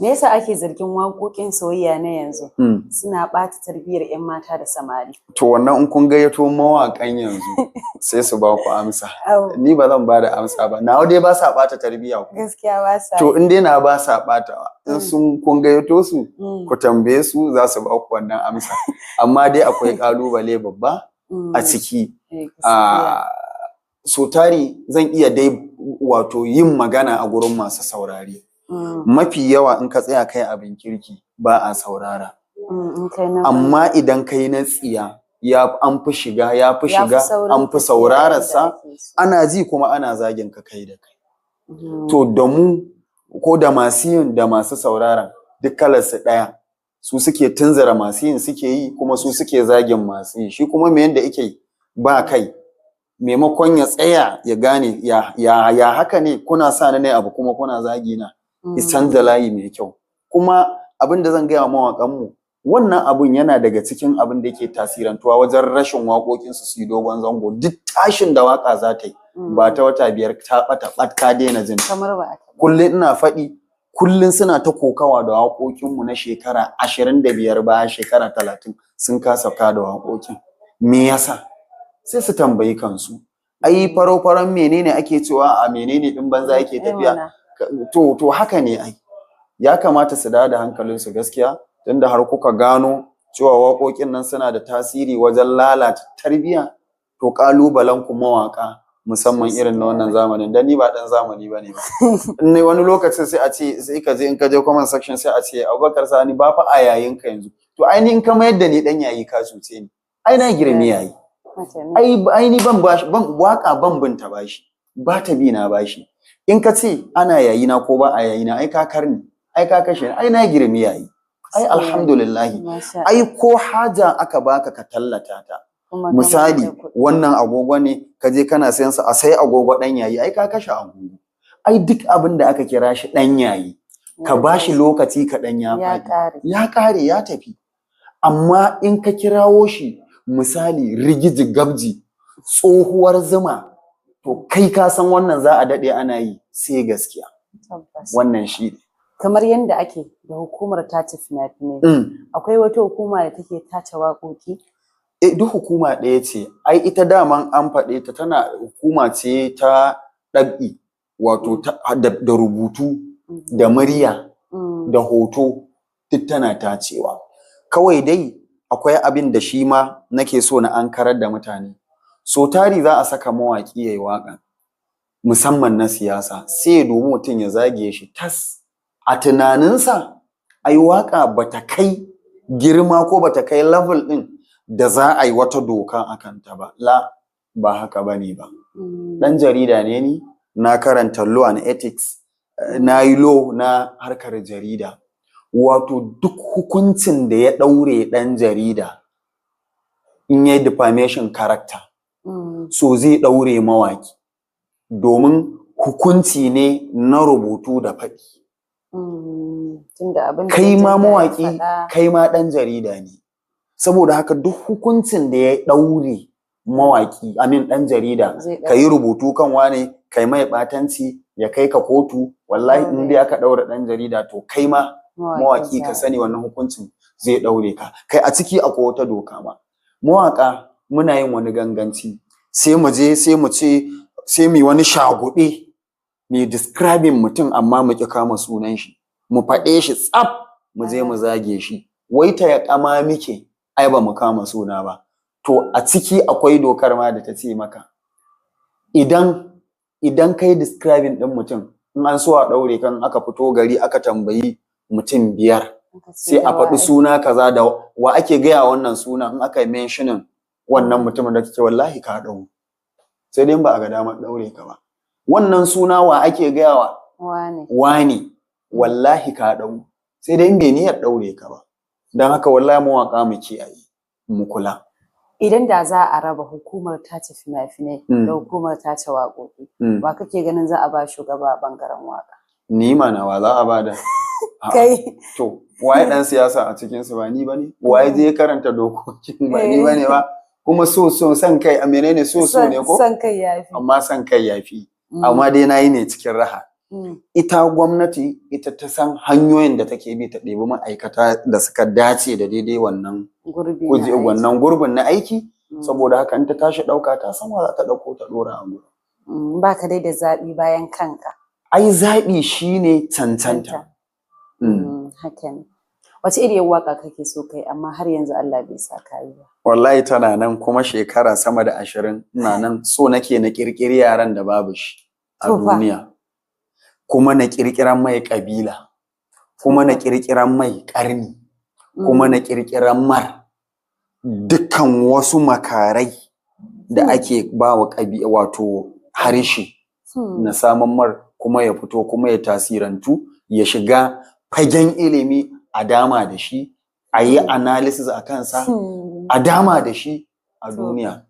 Me yasa ake zargin waƙoƙin soyayya na yanzu suna ɓata tarbiyyar 'yan mata da samari? To wannan in kun gayyato mawaƙan yanzu sai su ba ku amsa. Ni ba zan ba da amsa ba. Nawa dai ba sa ɓata tarbiyya ku. Gaskiya ba sa. To in dai na ba sa ɓatawa. In sun kun gayyato su ku tambaye su za su ba ku wannan amsa. Amma dai akwai ƙalubale babba a ciki. So tari zan iya dai wato yin magana a gurin masu saurare. Mafi yawa in ka tsaya kai abin kirki ba a saurara. Amma idan kai na tsiya an fi shiga an fi saurararsa ana ji kuma ana zagin ka kai da kai. To da mu ko da masu yin da masu sauraron duk kalarsu ɗaya, su suke tunzura masu yin suke yi kuma su suke zagin masu yi. Shi kuma me yanda yake ba kai maimakon ya tsaya ya gane ya haka ne kuna sa ni ne abu kuma kuna zagi na. Isan da layi mai kyau. Kuma abin da zan gaya wa mawaƙanmu, wannan abun yana daga cikin abin da yake tasirantuwa wajen rashin waƙoƙinsu su yi dogon zango. Duk tashin da waƙa za ta yi ba ta wata 5 ta ɓata ka daina jin. Kullum ina faɗi, kullum suna ta kokawa da waƙoƙinmu na shekara 25 baya shekara 30 sun kasa ka da waƙoƙin. Me yasa? Sai su tambayi kansu. Ai faro-faron menene ake cewa a menene ɗin banza yake tafiya? To haka ne ai. Ya kamata su dawo da hankalinsu gaskiya tunda har kuka gano cewa waƙoƙin nan suna da tasiri wajen lalata tarbiyya. To ƙalubalen ku mawaƙa musamman irin na wannan zamanin, dan ni ba ɗan zamani bane ba. In wani lokacin sai a ce sai ka je in ka je comment section sai a ce Abubakar Sani ba fa a yayin ka yanzu. To ai ni in ka mayar da ni ɗan yayi ka cuce ni. Ai na girmi yayi. Ai ni ban waƙa ban binta bashi. Ba ta bi na bashi. In ka ce ana yayi na ko ba a yayi na ai ka karni. Ai ka kashe ai na girmi yayi. Ai alhamdulillahi. Ai ko haja aka baka ka tallata ta. Misali wannan agogo ne ka je kana sayan sa a sai agogo dan yayi ai ka kashe agogo. Ai duk abin da aka kira shi dan yayi ka bashi lokaci kaɗan ya faɗi. Ya ƙare ya tafi. Amma in ka kirawo shi misali rigiji gabji tsohuwar zuma to kai ka san wannan za a daɗe ana yi sai gaskiya. Wannan shi ne. Kamar yadda ake da hukumar tace fina-finai, akwai wata hukuma da take tace waƙoƙi? Duk hukuma ɗaya ce. Ai ita daman an faɗe ta tana hukuma ce ta ɗab'i, wato da rubutu, da murya, da hoto duk tana tacewa. Kawai dai akwai abin da shi ma nake so na ankarar da mutane. So tari za a saka mawaƙi yayi waƙa musamman na siyasa sai ya dubi mutum ya zage shi tas. A tunaninsa ai waƙa bata kai girma ko bata kai level ɗin da za a yi wata doka a kanta ba. Ba haka bane ba. Ɗan jarida ne ni, na karanta law and ethics, na yi law na harkar jarida. Wato duk hukuncin da ya ɗaure ɗan jarida in yayi defamation character so zai ɗaure mawaƙi domin hukunci ne na rubutu da faɗi. Kai ma mawaƙi kai ma ɗan jarida ne. Saboda haka duk hukuncin da ya ɗaure mawaƙi ɗan jarida ka yi rubutu kan wane kai mai ɓatanci ya kai ka kotu, wallahi in dai aka ɗaure ɗan jarida to kai ma mawaƙi ka sani wannan hukuncin zai ɗaure ka. Kai a ciki akwai wata doka ma. Mawaƙa muna yin wani ganganci sai mu je sai mu ce sai mu yi wani shaguɓe mai describing mutum amma mu ƙi kama sunan shi. Mu faɗe shi tsaf mu je mu zage shi. Wai ta ya ƙama muke ai ba mu kama suna ba. To a ciki akwai dokar ma da ta ce maka idan kai describing ɗin mutum in an so a ɗaure kan aka fito gari aka tambayi mutum 5 sai a faɗi suna kaza da wa ake gaya wannan suna in aka yi mentioning wannan mutumin da take wallahi ka ɗau. Sai dai ba a ga damar ɗaure ka ba. Wannan suna wa ake gaya wa? Wane. Wallahi ka ɗau. Sai dai bai niyyar ɗaure ka ba. Don haka wallahi mawaƙa mu kiyaye mu kula. Idan da za a raba hukumar tace fina-finai da hukumar tace waƙoƙi, wa kake ganin za a ba shugaba a ɓangaren waƙa? Ni mana wa za a ba da? Kai. To, waye ɗan siyasa a cikinsu ba ni ba ne? Waye je karanta dokokin ba ni ba ne ba? Kuma so san kai a menene so ne ko? San kai yafi. Amma san kai yafi. Amma dai na yi ne cikin raha. ita gwamnati ita ta san hanyoyin da take bi ta ɗebi ma'aikata da suka dace da daidai wannan gurbin na aiki. Saboda haka in ta tashi ɗauka ta san wa za ta ɗauko ta ɗora a gurin. Ba ka dai da zaɓi bayan kanka. Ai zaɓi shine cancanta. Haka ne. Wace iriyar waka kake so kai amma har yanzu Allah bai sa ka yi ba? Wallahi tana nan kuma shekara sama da 20 ina nan so nake na kirkiri yaran da babu shi a duniya. Kuma na kirkiran mai kabila, kuma na kirkiran mai karni, kuma na kirkiran mar dukkan wasu makarai da ake ba wa wato harshe na saman mar kuma ya fito kuma ya tasirantu ya shiga fagen ilimi a dama da shi a yi analysis a kansa a dama da shi a duniya.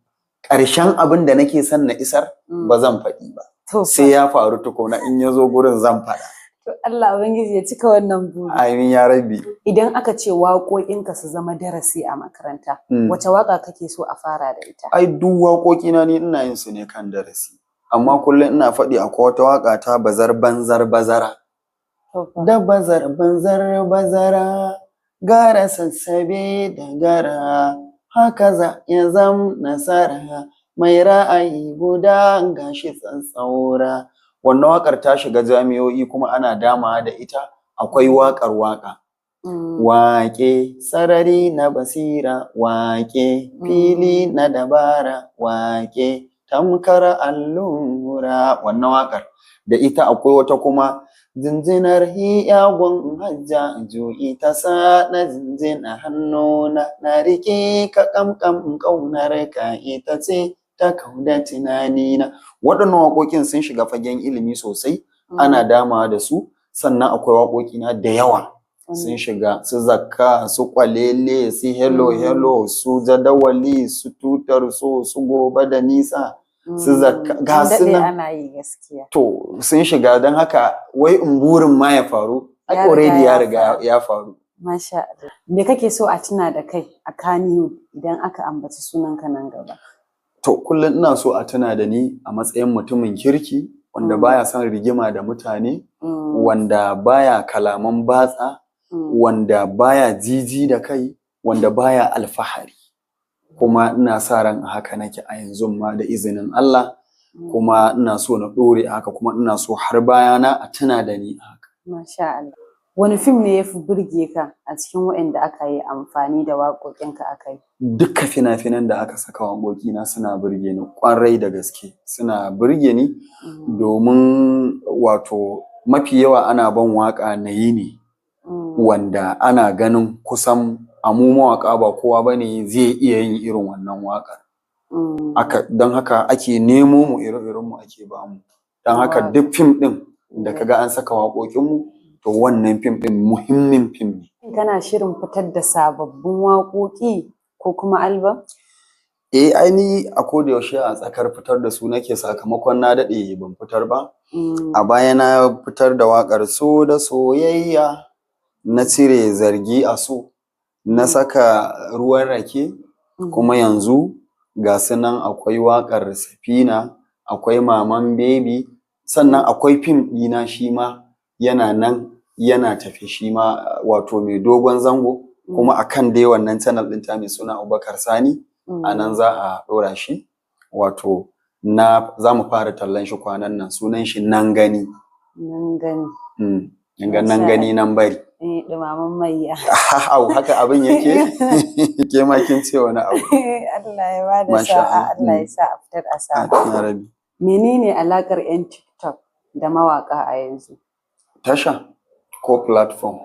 Ƙarshen abin da nake son na isar ba zan faɗi ba sai ya faru tukuna in ya zo gurin zan faɗa. To Allah Ubangiji ya cika wannan buri. Amin ya rabbi. Idan aka ce waƙoƙinka su zama darasi a makaranta, wace waƙa kake so a fara da ita? Ai duk waƙoƙina ne ina yin su ne kan darasi. Amma kullum ina faɗi akwai wata waƙa ta bazar banzar bazara. Da bazar banzar bazara gara sassabe da gara haka za ya zam nasara mai ra'ayi guda gashi tsantsaura. Wannan waƙar ta shiga jami'o'i kuma ana dama da ita. Akwai waƙar waƙa. Waƙe sarari na basira, waƙe fili na dabara, waƙe tamkar allura. Wannan waƙar da ita akwai wata kuma jinjinar hiyagun hajja ju'i ta sa na jinjina hannuna na rike ka kamkam ƙaunar ka ita ce ta kauda tunanina. Waɗannan waƙoƙin sun shiga fagen ilimi sosai ana damawa da su. Sannan akwai waƙoƙina da yawa sun shiga su zakka su kwalele su hello hello su jadawali su tutar so su gobe da nisa su zakka ga su nan ana yi gaskiya. To sun shiga don haka wai in burin ma ya faru already ya riga ya faru. Masha Allah. Me kake so a tuna da kai a Kannywood idan aka ambaci sunanka nan gaba? To kullum ina so a tuna da ni a matsayin mutumin kirki wanda baya son rigima da mutane, wanda baya kalaman batsa, wanda baya jiji da kai, wanda baya alfahari. Kuma ina sa ran haka nake a yanzu ma da izinin Allah. Kuma ina so na ɗore haka kuma ina so har bayana a tuna da ni haka. Masha Allah. Wani fim ne ya fi burge ka a cikin waɗanda aka yi amfani da waƙoƙinka aka yi? Dukkan fina-finan da aka saka waƙoƙina suna burge ni ƙwarai da gaske. Suna burge ni domin wato mafi yawa ana ban waƙa na yi ne wanda ana ganin kusan amu mawaƙa ba kowa bane zai iya yin irin wannan waƙar. Don haka ake nemo mu ire-irenmu ake ba mu. Don haka duk fim ɗin da kaga an saka waƙoƙinmu to wannan fim ɗin muhimmin fim ne. Kana shirin fitar da sababbin waƙoƙi ko kuma album? Ainihi a koda yaushe a tsakar fitar da su nake sakamakon na daɗe ban fitar ba. A baya na fitar da waƙar so da soyayya, na cire zargi a so, na saka ruwan rake, kuma yanzu ga su nan akwai waƙar Safina, akwai Maman Baby, sannan akwai fim ɗina shi ma yana nan yana tafi shi ma wato mai dogon zango kuma akan dai wannan channel ɗin ta mai suna Abubakar Sani a nan za a ɗora shi wato za mu fara tallan shi kwanan nan sunan shi nan gani. Nan gani. Nan gani nan bari. Dumaman maiya. Au haka abin yake ke ma kin ce wani abu. Allah ya bada sa'a, Allah ya sa a fitar a sa'a. Menene alakar 'yan TikTok da mawaka a yanzu? Tasha ko platform?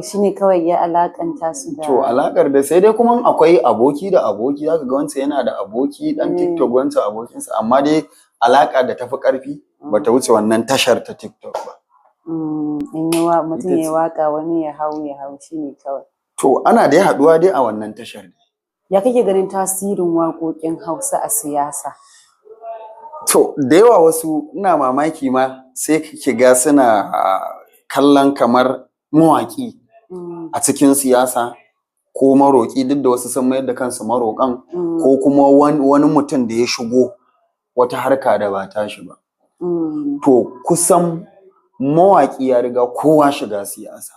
Shi ne kawai ya alakanta su da. To alakar da sai dai kuma akwai aboki da aboki, zaka ga wancan yana da aboki dan TikTok wancan abokinsa, amma dai alaka da tafi karfi bata wuce wannan tashar ta TikTok ba. In yi mutum ya waka wani ya hau shi ne kawai. To ana dai haduwa dai a wannan tashar ne. Ya kake ganin tasirin waƙoƙin Hausa a siyasa? To da yawa wasu ina mamaki ma sai ki ga suna kallon kamar mawaƙi a cikin siyasa ko maroƙi, duk da wasu sun mayar da kansu maroƙan, ko kuma wani mutum da ya shigo wata harka da ba tashi ba. To kusan mawaƙi ya riga kowa shiga siyasa.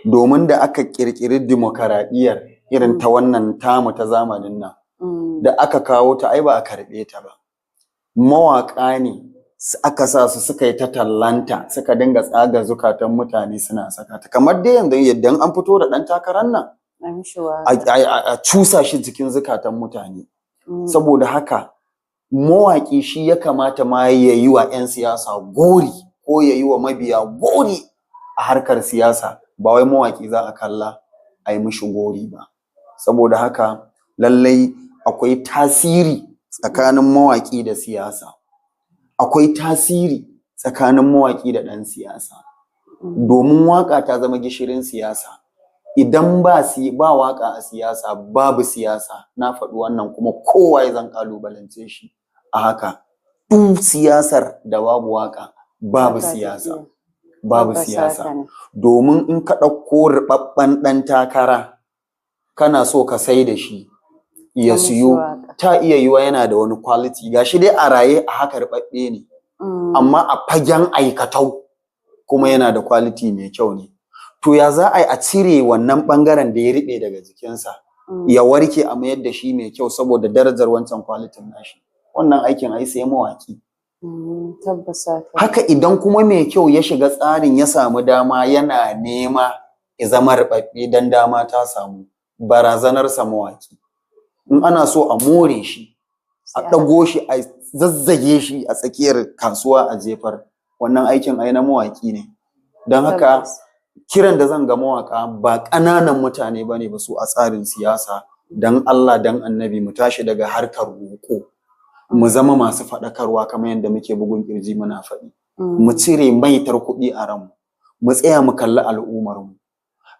Domin da aka ƙirƙiri dimokuraɗiyyar irin ta wannan tamu ta zamanin nan, da aka kawo ta ai ba a karɓe ta ba. Mawaƙa ne aka sa su suka yi ta tallanta, suka dinga tsaga zukatan mutane suna saka ta. Kamar dai yanzu yadda an fito da ɗan takarar nan, a cusa shi cikin zukatan mutane. Saboda haka mawaƙi shi ya kamata ma ya yi wa 'yan siyasa gori ko ya yi wa mabiya gori a harkar siyasa, ba wai mawaƙi za a kalla a yi mishi gori ba. Saboda haka lallai akwai tasiri tsakanin mawaƙi da siyasa, akwai tasiri tsakanin mawaƙi da ɗan siyasa, domin waƙa ta zama gishirin siyasa. Idan ba waƙa a siyasa babu siyasa, na faɗi wannan kuma kowa ya zan ƙalubalance shi a haka. Duk siyasar da babu waƙa babu siyasa, babu siyasa. Domin in ka ɗauko ruɓaɓɓen ɗan takara kana so ka sai da shi ya siyo, ta iya yiwa yana da wani quality, gashi dai a raye a haka ruɓaɓɓe ne, amma a fagen aikatau kuma yana da quality mai kyau ne. To ya za a yi a cire wannan ɓangaren da ya riɓe daga jikinsa ya warke a mayar da shi mai kyau saboda darajar wancan quality nashi? Wannan aikin ai sai mawaƙi. Haka idan kuma mai kyau ya shiga tsarin ya samu dama yana nema ya zama ruɓaɓɓe dan dama ta samu, barazanarsa mawaƙi. In ana so a more shi, a ɗago shi, a zazzage shi a tsakiyar kasuwa a jefar, wannan aikin ai na mawaƙi ne. Don haka kiran da zan ga mawaƙa ba ƙananan mutane ba ne ba su a tsarin siyasa. Don Allah don Annabi mu tashi daga harkar roƙo, mu zama masu faɗakarwa kamar yadda muke bugun ƙirji muna faɗi. Mu cire maitar kuɗi a ranmu, mu tsaya mu kalli al'ummarmu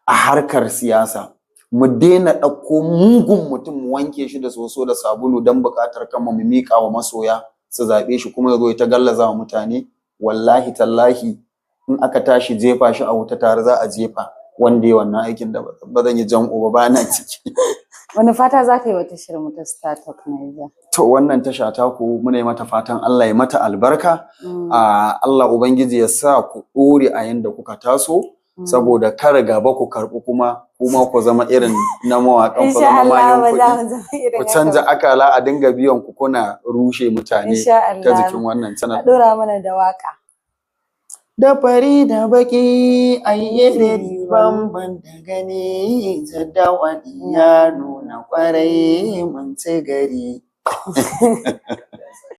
a harkar siyasa. Mu daina ɗauko mugun mutum mu wanke shi da soso da sabulu don buƙatar kanmu mu miƙa wa masoya su zaɓe shi kuma ya zo ya ta gallaza wa mutane. Wallahi tallahi in aka tashi jefa shi a wuta tare za a jefa wanda ya wannan aikin da ba zan yi jam'u ba na ciki. Wani fata za ka yi wa tashar mu ta Star Talk Nigeria? To wannan tasha ta ku muna yi mata fatan Allah ya mata albarka. Allah Ubangiji ya sa ku ɗore a yanda kuka taso. Saboda kar gaba ku karɓi kuma ku zama irin na mawaƙan, ku zama mayan kuɗi, ku canza akala a dinga biyan ku kuna rushe mutane ta jikin wannan channel. Ɗora mana da waƙa. Da fari da baki ayyade bamban da gani, jadawali ya nuna kwarai mun ci gari.